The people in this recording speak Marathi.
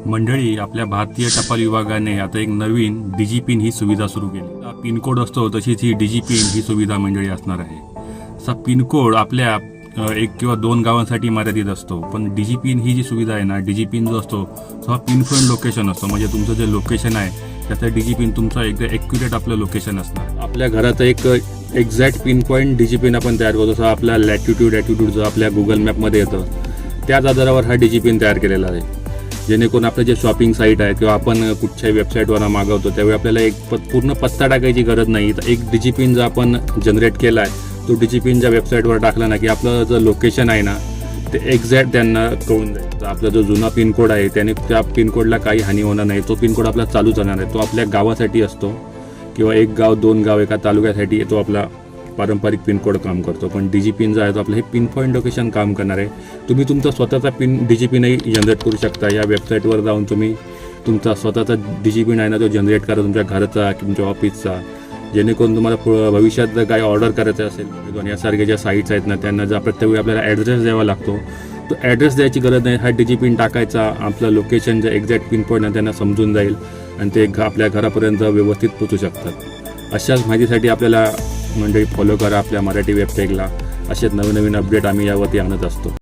मंडळी, आपल्या भारतीय टपाल विभागाने आता एक नवीन डिजिपिन ही सुविधा सुरू केली. पिनकोड असतो तशीच ही डिजिपिन ही सुविधा मंडळी असणार आहे. असा पिनकोड आपल्या एक किंवा दोन गावांसाठी मर्यादित असतो, पण डिजिपिन ही जी सुविधा आहे ना, डिजिपिन जो असतो तो हा पिनपॉईंट लोकेशन असतो. म्हणजे तुमचं जे लोकेशन आहे त्याचं डिजिपिन तुमचं एकदा ॲक्युरेट आपलं लोकेशन असणार. आपल्या घरात एक एक्झॅक्ट पिनपॉईंट डिजिपिन आपण तयार करतो. जसं आपला लॅटिट्यूड ॲटिट्यूड जो आपल्या गुगल मॅपमध्ये येतं त्याच आधारावर हा डिजिपिन तयार केलेला आहे. जेणेकरून आपलं जे शॉपिंग साईट आहे किंवा आपण कुठच्याही वेबसाईटवर मागवतो त्यावेळी आपल्याला एक पूर्ण पत्ता टाकायची गरज नाही. तर एक डिजिपिन जो आपण जनरेट केला आहे तो डिजिपिन ज्या वेबसाईटवर टाकला ना की आपलं जो लोकेशन आहे ना ते एक्झॅक्ट त्यांना कळून जाईल. तर आपला जो जुना पिनकोड आहे त्याने त्या पिनकोडला काही हानी होणार नाही. तो पिनकोड आपला चालू राहणार आहे. तो आपल्या गावासाठी असतो किंवा एक गाव दोन गाव एका तालुक्यासाठी तो आपला पारंपरिक पिनकोड काम करतो. पण डिजिपिन जो आहे तो आपलं हे पिनपॉईंट लोकेशन काम करणार आहे. तुम्ही तुमचा स्वतःचा डिजिपिनही जनरेट करू शकता. या वेबसाईटवर जाऊन तुम्ही तुमचा स्वतःचा डिजिपिन आहे ना तो जनरेट करा, तुमच्या घराचा तुमच्या ऑफिसचा. जेणेकरून तुम्हाला भविष्यात जर काही ऑर्डर करायचं असेल यासारख्या ज्या साईट्स आहेत ना त्यांना जर प्रत्येक वेळी आपल्याला ॲड्रेस द्यावा लागतो, तो ॲड्रेस द्यायची गरज नाही. हा डिजिपिन टाकायचा, आपलं लोकेशन जे एक्झॅक्ट पिनपॉईंट आहे त्यांना समजून जाईल आणि ते आपल्या घरापर्यंत व्यवस्थित पोचू शकतात. अशाच माहितीसाठी आपल्याला मंडळी फॉलो करा आपल्या मराठी वेबसाईटला. असेच नवीन नवीन अपडेट आम्ही यावरती आणत असतो.